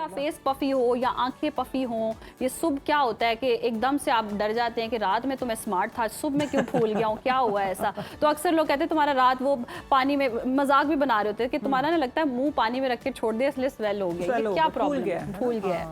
पूरा face puffy हो या आंखें पफी हो, ये सुबह क्या होता है कि एकदम से आप डर जाते हैं कि रात में तो मैं स्मार्ट था, सुबह में क्यों फूल गया हूँ, क्या हुआ ऐसा। तो अक्सर लोग कहते हैं तुम्हारा रात वो पानी में, मजाक भी बना रहे होते हैं कि तुम्हारा ना लगता है मुंह पानी में रख के छोड़ दिया इसलिए स्वेल हो गया, ये क्या प्रॉब्लम है? फूल गया है।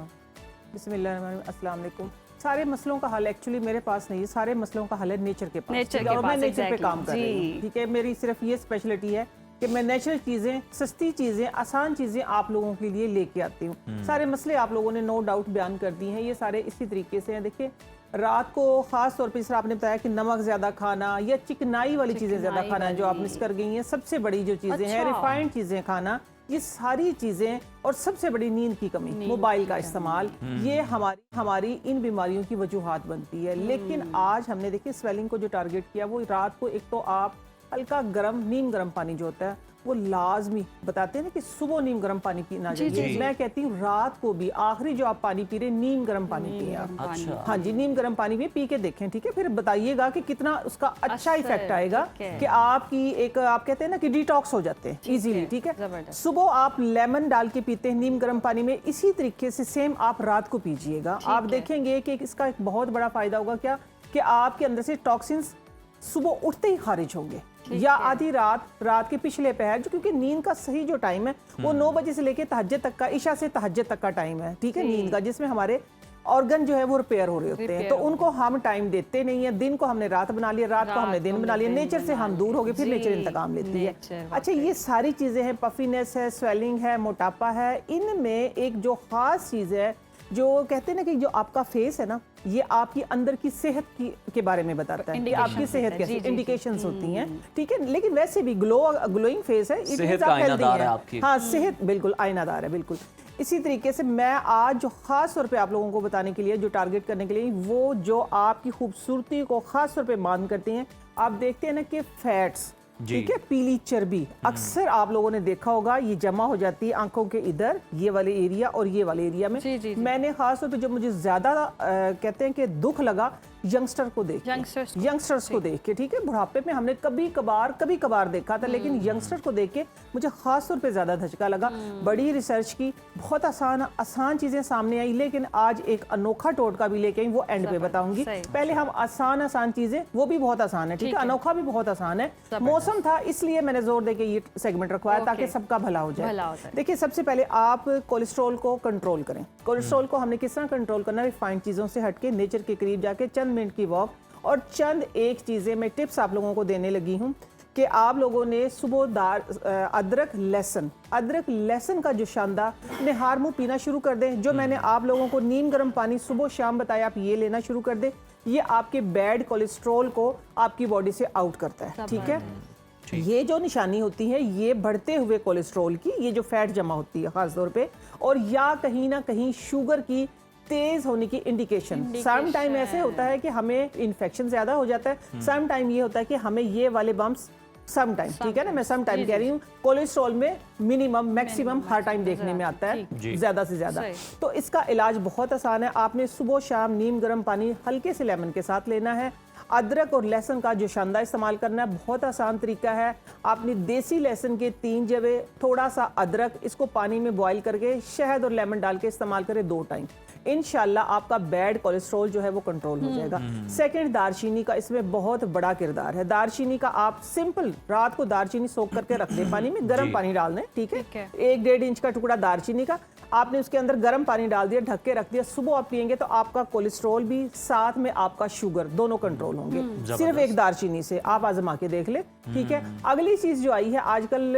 बिस्मिल्लाह, अस्सलाम वालेकुम। सारे मसलों का हल एक्चुअली मेरे पास नहीं है, सारे मसलों का हल है नेचर के पास। और मैं नेचर पे काम कर रही हूँ, ठीक है। मेरी सिर्फ ये स्पेशलिटी है कि मैं नेचुरल चीज़ें, सस्ती चीज़ें, आसान चीज़ें आप लोगों के लिए लेके आती हूँ। सारे मसले आप लोगों ने नो डाउट बयान कर दिए हैं, ये सारे इसी तरीके से हैं। देखिए, रात को ख़ास तौर पर, जिस आपने बताया कि नमक ज़्यादा खाना या चिकनाई वाली चीज़ें ज़्यादा खाना, जो आप मिस कर गई हैं, सबसे बड़ी जो चीज़ें हैं, रिफाइंड चीज़ें खाना, ये सारी चीज़ें, और सबसे बड़ी नींद की कमी, मोबाइल का इस्तेमाल, ये हमारी इन बीमारियों की वजूहात बनती है। लेकिन आज हमने देखिए स्वेलिंग को जो टारगेट किया, वो रात को एक तो आप हल्का गर्म, नीम गर्म पानी जो होता है वो लाजमी बताते हैं ना कि सुबह नीम गर्म पानी पीना चाहिए। मैं कहती हूँ रात को भी आखिरी जो आप पानी पी रहे, नीम गर्म पानी पिए आप। अच्छा। हाँ जी, नीम गर्म पानी भी पी के देखें, ठीक है। फिर बताइएगा कि कितना उसका अच्छा इफेक्ट आएगा, कि आपकी एक, आप कहते हैं ना कि डिटॉक्स हो जाते हैं इजीली, ठीक है। सुबह आप लेमन डाल के पीते हैं नीम गर्म पानी में, इसी तरीके से सेम आप रात को पीजिएगा। आप देखेंगे कि इसका एक बहुत बड़ा फायदा होगा क्या, कि आपके अंदर से टॉक्सिन्स सुबह उठते ही खारिज होंगे, या आधी रात के पिछले पहर, जो क्योंकि नींद का सही जो टाइम है वो 9 बजे से लेके तहज्जुद तक का, इशा से तहज्जुद तक का टाइम है, ठीक है, नींद का, जिसमें हमारे ऑर्गन जो है वो रिपेयर हो रहे होते हैं। तो उनको हम टाइम देते नहीं है। दिन को हमने रात बना लिया, रात को हमने दिन बना लिया, नेचर से हम दूर हो गए, फिर नेचर इंतकाम लेती है। अच्छा, ये सारी चीजें हैं, पफीनेस है, स्वेलिंग है, मोटापा है, इनमें एक जो खास चीज है, जो कहते हैं ना कि जो आपका फेस है ना, ये आपकी अंदर की सेहत के बारे में बताता है कि आपकी सेहत कैसी, इंडिकेशंस होती हैं, ठीक है। लेकिन वैसे भी ग्लोइंग फेस है, सेहत का आईनादार है आपकी। हाँ, सेहत बिल्कुल आईनादार है, बिल्कुल। इसी तरीके से मैं आज जो खास तौर पे आप लोगों को बताने के लिए, जो टारगेट करने के लिए, वो जो आपकी खूबसूरती को खास तौर पे मान करते हैं, आप देखते हैं ना कि फैट्स, ठीक है, पीली चर्बी, अक्सर आप लोगों ने देखा होगा ये जमा हो जाती है आंखों के इधर, ये वाले एरिया और ये वाले एरिया में। मैंने खास तौर पे जो मुझे ज्यादा कहते हैं कि दुख लगा, यंगस्टर्स को देख के, ठीक है। बुढ़ापे में हमने कभी कभार देखा था, लेकिन यंगस्टर्स को देख के मुझे खास तौर पे ज्यादा धचका लगा। बड़ी रिसर्च की, बहुत आसान चीजें सामने आई, लेकिन आज एक अनोखा टोटका भी लेके आई, वो एंड पे बताऊंगी। पहले हम आसान चीजें, वो भी बहुत आसान है, ठीक है, अनोखा भी बहुत आसान है। मौसम था इसलिए मैंने जोर देके ये सेगमेंट रखवाया, ताकि सबका भला हो जाए। देखिए, सबसे पहले आप कोलेस्ट्रॉल को कंट्रोल करें। कोलेस्ट्रॉल को हमने किस तरह कंट्रोल करना, रिफाइंड चीजों से हटके, नेचर के करीब जाके, चंद मिनट की वॉक, और चंद एक चीजें मैं टिप्स आप लोगों को देने लगी हूँ कि आप लोगों ने सुबह अदरक लहसुन का जो शानदार, निहार मुंह पीना शुरू कर दें। जो मैंने आप लोगों को नीम गर्म पानी सुबह शाम बताया, आप ये लेना शुरू कर दें। ये आपके बैड कोलेस्ट्रॉल को आपकी बॉडी से आउट करता है, ठीक है। ये जो निशानी होती है, ये बढ़ते हुए कोलेस्ट्रॉल की, ये जो फैट जमा होती है खास तौर पे, और या कहीं ना कहीं शुगर की तेज होने की इंडिकेशन। सम टाइम ऐसे होता है कि हमें इन्फेक्शन ज्यादा हो जाता है, सम टाइम ये होता है कि हमें ये वाले बम्प्स, सम टाइम, ठीक है ना, मैं सम टाइम कह रही हूँ, कोलेस्ट्रॉल में मिनिमम मैक्सिमम हर टाइम देखने में आता है, ज्यादा से ज्यादा। तो इसका इलाज बहुत आसान है। आपने सुबह शाम नीम गर्म पानी हल्के से लेमन के साथ लेना है। अदरक और लहसुन का जो शानदार इस्तेमाल करना है, बहुत आसान तरीका है। आपने देसी लहसुन के 3 जवे, थोड़ा सा अदरक, इसको पानी में बॉईल करके शहद और लेमन डाल के इस्तेमाल करें 2 टाइम। इंशाल्लाह आपका बैड कोलेस्ट्रॉल जो है वो कंट्रोल हो जाएगा। सेकंड, दारचीनी का इसमें बहुत बड़ा किरदार है। दारचीनी का आप सिंपल रात को दारचीनी सोख करके रख दें पानी में, गर्म पानी डाल दें, ठीक है। 1-1.5 इंच का टुकड़ा दारचीनी का आपने उसके अंदर गर्म पानी डाल दिया, ढक के रख दिया। सुबह आप पियेंगे तो आपका कोलेस्ट्रॉल भी, साथ में आपका शुगर, दोनों कंट्रोल होंगे सिर्फ एक दारचीनी से। आप आजमा के देख ले, ठीक है। अगली चीज जो आई है आजकल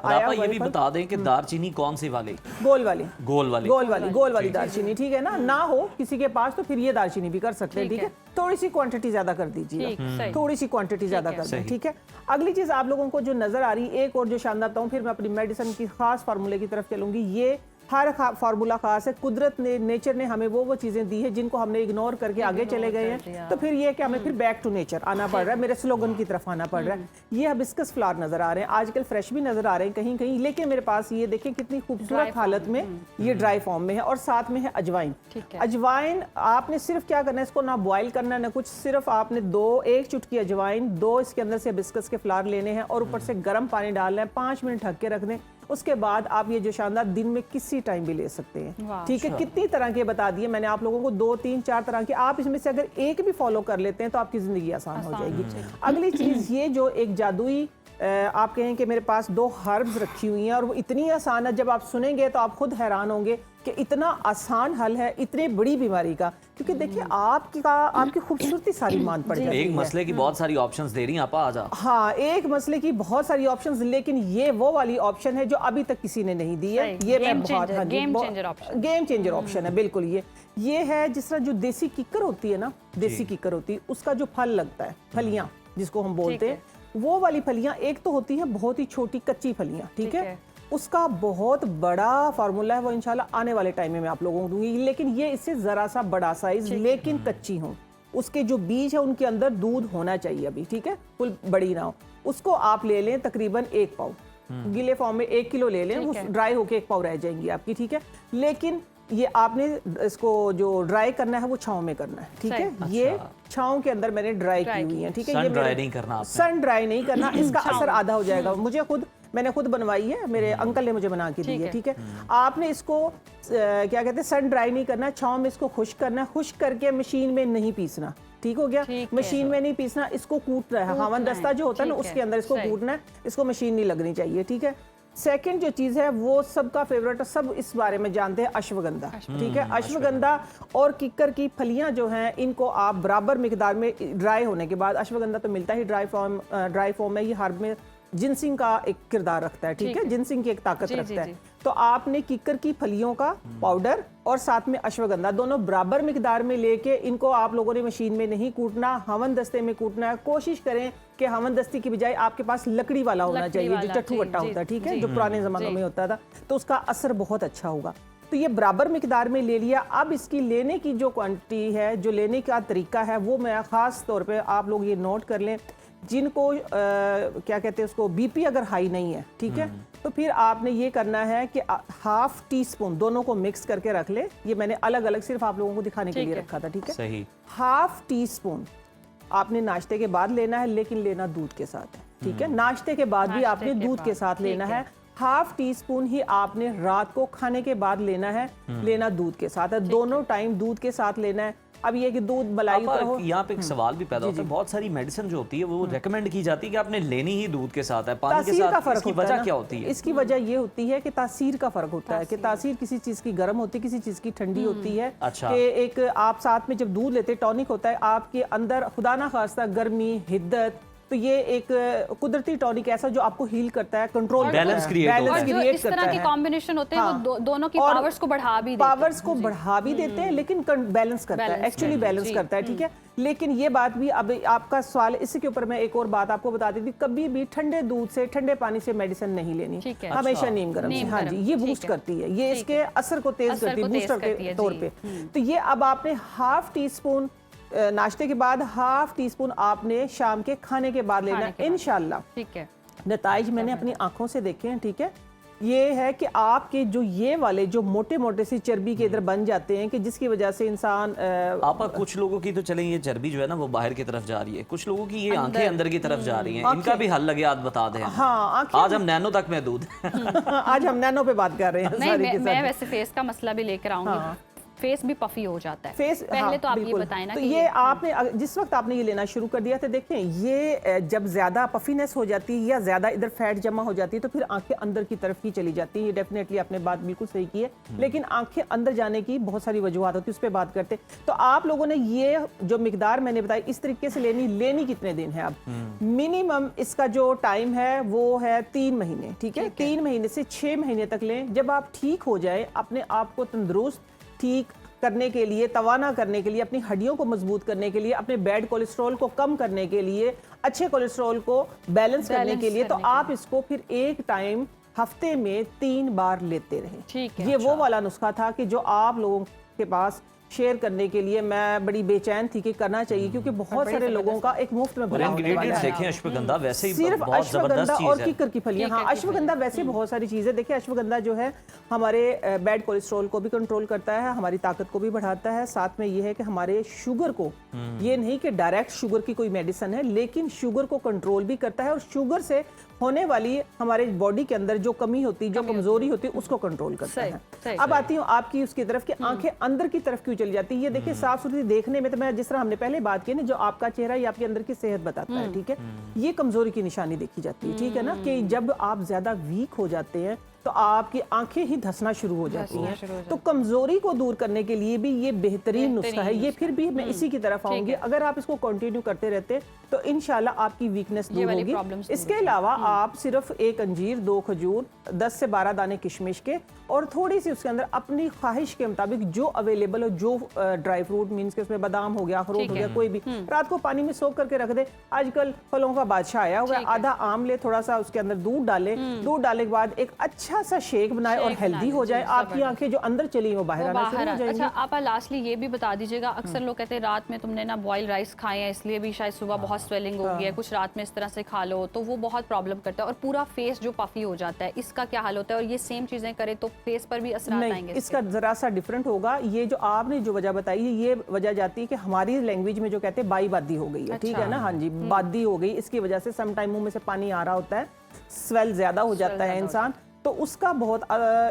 आया, ये भी बता दें कि दारचीनी कौन सी वाली? गोल वाली दारचीनी, ठीक है ना हो किसी के पास तो फिर ये दारचीनी भी कर सकते हैं, ठीक है। थोड़ी सी क्वांटिटी ज्यादा कर दीजिए, थोड़ी सी क्वांटिटी ज्यादा कर दें, ठीक है। अगली चीज आप लोगों को जो नजर आ रही है, एक और जो शानदार बताऊं, फिर मैं अपनी मेडिसिन की खास फार्मूले की तरफ चलूंगी। ये हर फार्मूला खास है, कुदरत ने, नेचर ने हमें वो चीजें दी है जिनको हमने इग्नोर करके आगे चले गए हैं। तो फिर ये कि हमें फिर बैक टू नेचर आना पड़ रहा है, मेरे स्लोगन की तरफ आना पड़ रहा है। ये हिबिस्कस फ्लावर नजर आ रहे हैं, आजकल फ्रेश भी नजर आ रहे हैं कहीं कहीं, लेकिन मेरे पास ये देखें कितनी खूबसूरत हालत में ये ड्राई फॉर्म में है, और साथ में है अजवाइन। अजवाइन आपने सिर्फ क्या करना है, इसको ना बॉयल करना है ना कुछ, सिर्फ आपने 1 चुटकी अजवाइन, 2 इसके अंदर से हिबिस्कस के फ्लावर लेने हैं, और ऊपर से गर्म पानी डालना है, 5 मिनट ढक के रख दें। उसके बाद आप ये जो शानदार दिन में किसी टाइम भी ले सकते हैं। वाह, ठीक है, कितनी तरह के बता दिए मैंने आप लोगों को, 2 3 4 तरह के। आप इसमें से अगर एक भी फॉलो कर लेते हैं तो आपकी जिंदगी आसान हो जाएगी। अगली चीज, ये जो एक जादुई आप कहें कि मेरे पास 2 हर्ब्स रखी हुई हैं और वो इतनी आसान है, जब आप सुनेंगे तो आप खुद हैरान होंगे कि इतना आसान हल है इतनी बड़ी बीमारी का। क्योंकि देखिए आपकी खूबसूरती सारी मान पड़ जाती है। एक मसले की बहुत सारी ऑप्शंस दे रही हैं आपा आज आप। हाँ, एक मसले की बहुत सारी ऑप्शंस, लेकिन ये वो वाली ऑप्शन है जो अभी तक किसी ने नहीं दी है। ये मैं बहुत game changer option, game changer option है बिल्कुल। ये है जिस तरह जो देसी किक्कर होती है ना, देसी किक्कर होती है, उसका जो फल लगता है, फलियां जिसको हम बोलते हैं, वो वाली फलियां एक तो होती है बहुत ही छोटी कच्ची फलियां, ठीक है, उसका बहुत बड़ा फार्मूला है, वो इंशाल्लाह आने वाले टाइम में मैं आप लोगों को दूंगी। लेकिन ये इससे जरा सा बड़ा साइज, लेकिन कच्ची हो, उसके जो बीज है उनके अंदर दूध होना चाहिए अभी, ठीक है, फुल बड़ी ना हो। उसको आप ले लें तकरीबन 1 पाव, गीले फॉर्म में 1 किलो ले लें, वो ड्राई होके 1 पाव रह जाएंगी आपकी, ठीक है। लेकिन ये आपने इसको जो ड्राई करना है वो छांव में करना है, ठीक है। ये छांव के अंदर मैंने ड्राई की हुई है, ठीक है। सन ड्राई नहीं करना आपने। सन ड्राई नहीं करना, इसका असर आधा हो जाएगा। मैंने खुद बनवाई है, मेरे अंकल ने मुझे बना के दी है, ठीक है। आपने इसको क्या कहते हैं, सन ड्राई नहीं करना, छांव में इसको खुश्क करना है। खुश्क करके मशीन में नहीं पीसना, ठीक हो गया। मशीन में नहीं पीसना, इसको कूटना है। हावन दस्ता जो होता है ना, उसके अंदर इसको कूटना है, इसको मशीन नहीं लगनी चाहिए, ठीक है। सेकंड जो चीज है वो सबका फेवरेट है, सब इस बारे में जानते हैं, अश्वगंधा, ठीक है। अश्वगंधा और किक्कर की फलियां जो हैं, इनको आप बराबर मिकदार में ड्राई होने के बाद, अश्वगंधा तो मिलता ही ड्राई फॉर्म में, ये हर्ब में जिनसिंग का एक किरदार रखता है, ठीक है, जिनसिंग की एक ताकत रखता है। तो आपने किक्कर की फलियों का पाउडर और साथ में अश्वगंधा दोनों बराबर मिकदार में लेके, इनको आप लोगों ने मशीन में नहीं कूटना, हवन दस्ते में कूटना है। कोशिश करें कि हवन दस्ती की बजाय आपके पास लकड़ी वाला होना चाहिए, जो चट्टू वट्टा होता है, ठीक है, जो पुराने जमानों में होता था, तो उसका असर बहुत अच्छा होगा। तो ये बराबर मिकदार में ले लिया। अब इसकी लेने की जो क्वांटिटी है, जो लेने का तरीका है, वो मैं ख़ास तौर पे आप लोग ये नोट कर लें। जिनको क्या कहते हैं उसको, बीपी अगर हाई नहीं है, ठीक है, तो फिर आपने ये करना है कि 1/2 टीस्पून दोनों को मिक्स करके रख ले। ये मैंने अलग अलग सिर्फ आप लोगों को दिखाने के लिए रखा था, ठीक है। सही। 1/2 टीस्पून आपने नाश्ते के बाद लेना है, लेकिन लेना दूध के साथ है, ठीक है। नाश्ते के बाद भी आपने दूध के साथ लेना है। 1/2 टीस्पून ही आपने रात को खाने के बाद लेना है, लेना दूध के साथ है। दोनों टाइम दूध के साथ लेना है। अब ये कि दूध मलाई हो। यहाँ पे एक सवाल भी पैदा होता है, बहुत सारी मेडिसिन जो होती है वो रेकमेंड की जाती है कि आपने लेनी ही दूध के साथ है, पानी के साथ। इसकी वजह क्या होती है? इसकी वजह ये होती है कि तासीर का फर्क होता है, कि तासीर किसी चीज की गर्म होती है, किसी चीज की ठंडी होती है। अच्छा। कि एक आप साथ में जब दूध लेते, टॉनिक होता है आपके अंदर, खुदा ना खास्ता गर्मी, हिद्दत, तो ये एक कुदरती टॉनिक ऐसा जो आपको हील करता है, कंट्रोल, बैलेंस क्रिएट करता है। जो इस तरह के कॉम्बिनेशन होते हैं, वो दोनों की पावर्स को बढ़ा भी देते हैं। पावर्स को बढ़ा भी देते हैं, लेकिन बैलेंस करता है, एक्चुअली बैलेंस करता है, ठीक है। लेकिन ये बात भी, अब आपका सवाल, इसी के ऊपर मैं एक और बात आपको बता देती, कभी भी ठंडे दूध से, ठंडे पानी से मेडिसिन नहीं लेनी, हमेशा नीम गर्म से। हाँ जी, ये बूस्ट करती है, ये इसके असर को तेज करती है, बूस्टर के तौर पे। तो ये अब आपने 1/2 टीस्पून नाश्ते के बाद, 1/2 टीस्पून आपने शाम के खाने के बाद लेना है, इंशाल्लाह। ठीक है। नताइज मैंने अपनी आंखों से देखे हैं, ठीक है। ये है कि आपके जो ये वाले जो मोटे मोटे सी चर्बी के इधर बन जाते हैं, कि जिसकी वजह से इंसान आपा, कुछ लोगों की तो चलें ये चर्बी जो है ना वो बाहर की तरफ जा रही है, कुछ लोगों की ये आंखें अंदर की तरफ जा रही हैं, इनका भी हल लगे आज बता दें। हाँ, आज हम नैनो तक महदूद आज हम नैनो पे बात कर रहे हैं। मैं वैसे फेस का मसला भी लेकर आऊंगी। फेस भी पफी हो जाता है फेस, पहले हाँ, तो आप ये बताएं ना तो कि ये आपने जिस वक्त आपने ये लेना शुरू कर दिया तो देखें, ये जब ज्यादा पफीनेस हो जाती है या ज्यादा इधर फैट जमा हो जाती है, तो फिर आंखें अंदर की तरफ ही चली जाती हैं। ये डेफिनेटली आपने बात बिल्कुल सही की है, लेकिन आंखें अंदर जाने की बहुत सारी वजूहत होती है, उस पर बात करते। तो आप लोगों ने ये जो मिकदार मैंने बताई, इस तरीके से लेनी कितने दिन है? अब मिनिमम इसका जो टाइम है वो है 3 महीने, ठीक है। 3 महीने से 6 महीने तक लें। जब आप ठीक हो जाए, अपने आप को तंदुरुस्त, ठीक करने के लिए, तवाना करने के लिए, अपनी हड्डियों को मजबूत करने के लिए, अपने बैड कोलेस्ट्रॉल को कम करने के लिए, अच्छे कोलेस्ट्रॉल को बैलेंस करने के लिए, तो आप इसको फिर एक टाइम हफ्ते में 3 बार लेते रहे। ये वो वाला नुस्खा था कि जो आप लोगों के पास शेयर करने के लिए मैं बड़ी बेचैन थी कि करना चाहिए, क्योंकि बहुत सारे लोगों का एक मुफ्त में भला होने वाला है। देखें, अश्वगंधा वैसे ही सिर्फ बहुत अश्वगंधा जबरदस्त और चीज है। किक्कर की फलियां। हाँ, अश्वगंधा वैसे बहुत सारी चीजें। देखिए, अश्वगंधा जो है हमारे बैड कोलेस्ट्रॉल को भी कंट्रोल करता है, हमारी ताकत को भी बढ़ाता है। साथ में ये है कि हमारे शुगर को, ये नहीं कि डायरेक्ट शुगर की कोई मेडिसिन है, लेकिन शुगर को कंट्रोल भी करता है, और शुगर से होने वाली हमारे बॉडी के अंदर जो कमी होती है, जो कमजोरी होती है, उसको कंट्रोल करता है। अब आती हूँ आपकी उसकी तरफ कि आंखें अंदर की तरफ क्यों चली जाती है। ये देखिए साफ सुथरी देखने में तो मैं जिस तरह हमने पहले बात की ना, जो आपका चेहरा ये आपके अंदर की सेहत बताता है, ठीक है, ये कमजोरी की निशानी देखी जाती है, ठीक है ना, कि जब आप ज्यादा वीक हो जाते हैं तो आपकी आंखें ही धंसना शुरू हो जाती हैं। तो कमजोरी को दूर करने के लिए भी ये बेहतरीन नुस्खा है। ये फिर भी मैं इसी की तरफ आऊंगी, अगर आप इसको कंटिन्यू करते रहते तो इंशाल्लाह आपकी वीकनेस दूर होगी। इसके अलावा आप सिर्फ एक अंजीर, 2 खजूर, 10 से 12 दाने किशमिश के और थोड़ी सी उसके अंदर अपनी ख्वाहिश के मुताबिक जो अवेलेबल हो, जो ड्राई फ्रूट मीन्स के उसमें बादाम हो गया, अखरोट हो गया, कोई भी, रात को पानी में सोख करके रख दे। आजकल फलों का बादशाह आया हुआ है। आधा आम ले, थोड़ा सा उसके अंदर दूध डाले, दूध डालने के बाद एक अच्छा सा शेक बनाए और हेल्दी हो जाए। आपकी आंखें जो अंदर चली वो बाहर आना शुरू हो जाएंगी। अच्छा आप लास्टली ये भी बता दीजिएगा, अक्सर लोग कहते हैं रात में तुमने ना बॉयल राइस खाए हैं इसलिए भी शायद सुबह बहुत स्वेलिंग हो गई है, कुछ रात में इस तरह से खा लो तो वो बहुत प्रॉब्लम करता है और पूरा फेस जो पफी हो जाता है, इसका क्या हाल होता है? और ये सेम चीजें करें तो फेस पर भी असर आएंगे? इसका जरा सा डिफरेंट होगा। ये जो आपने जो वजह बताई है, ये वजह जाती है कि हमारी लैंग्वेज में जो कहते हैं बाई बादी हो गई है, ठीक है ना, हाँ जी, बादी हो गई। इसकी वजह से सम टाइम मुंह में से पानी आ रहा होता है, स्वेल ज्यादा हो जाता है इंसान, तो उसका बहुत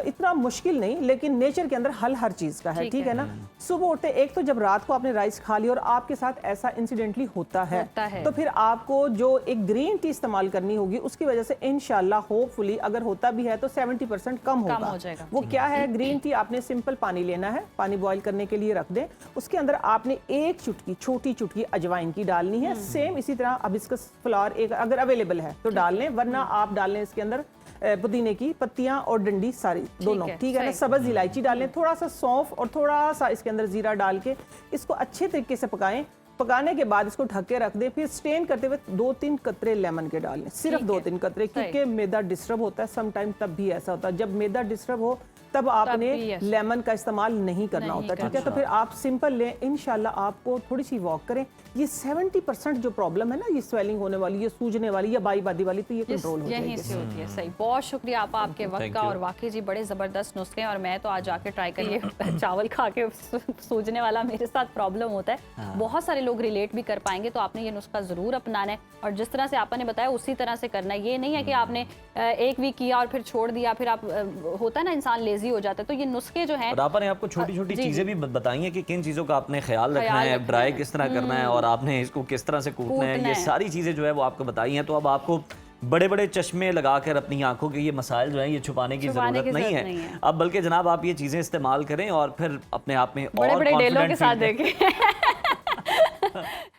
इतना मुश्किल नहीं, लेकिन नेचर के अंदर हल हर चीज का है, ठीक है ना। सुबह उठते एक तो जब रात को आपने राइस खा ली और आपके साथ ऐसा इंसिडेंटली होता है तो फिर आपको जो एक ग्रीन टी इस्तेमाल करनी होगी, उसकी वजह से इंशाल्लाह होपफुली अगर होता भी है तो 70% कम हो जाएगा। वो क्या है, ग्रीन टी आपने सिंपल पानी लेना है, पानी बॉईल करने के लिए रख दें, उसके अंदर आपने एक चुटकी, छोटी चुटकी अजवाइन की डालनी है। सेम इसी तरह हिबिस्कस फ्लावर एक अगर अवेलेबल है तो डाल लें, वरना आप डाल लें इसके अंदर पुदीने की पत्तियां और डंडी सारी दोनों, ठीक है ना, सब्ज इलायची डालें, थोड़ा सा सौंफ और थोड़ा सा इसके अंदर जीरा डाल के इसको अच्छे तरीके से पकाएं। पकाने के बाद इसको ढक के रख दे, फिर स्टेन करते हुए 2-3 कतरे लेमन के डालें, सिर्फ 2-3 कतरे, क्योंकि मैदा डिस्टर्ब होता है सम टाइम, तब भी ऐसा होता है जब मैदा डिस्टर्ब हो तब आपने लेमन का इस्तेमाल नहीं करना होता, ठीक है। तो फिर आप सिंपल लें, इंशाल्लाह आपको थोड़ी सी वॉक करें, ये 70% जो प्रॉब्लम है ना, ये स्वेलिंग होने वाली, ये सूजने वाली या बाई बादी वाली, तो ये कंट्रोल हो जाएगी। यहीं से होती है। सही, बहुत शुक्रिया आपके वक्त का, और वाकई जी बड़े ज़बरदस्त नुस्खे हैं और मैं तो आज जाके ट्राई करिए। चावल खा के सूजने वाला मेरे साथ प्रॉब्लम होता है, बहुत सारे लोग रिलेट भी कर पाएंगे, तो आपने ये नुस्खा ज़रूर अपनाना है और जिस तरह से आपने बताया उसी तरह से करना है। ये नहीं है कि आपने एक वीक किया और फिर छोड़ दिया, फिर आप होता है ना इंसान लेजी हो जाता है। तो ये नुस्खे जो हैं, आपने आपको छोटी छोटी चीजें भी बताई हैं कि किन चीजों का आपने ख्याल रखना है, ड्राई किस तरह करना है और आपने इसको किस तरह से कूटना है, ये सारी चीजें जो है वो आपको बताई हैं। तो अब आपको बड़े बड़े चश्मे लगाकर अपनी आंखों के ये मसाइल जो हैं ये छुपाने की जरूरत नहीं है अब, बल्कि जनाब आप ये चीजें इस्तेमाल करें और फिर अपने आप में और बड़े बड़े डेलों के साथ देखें।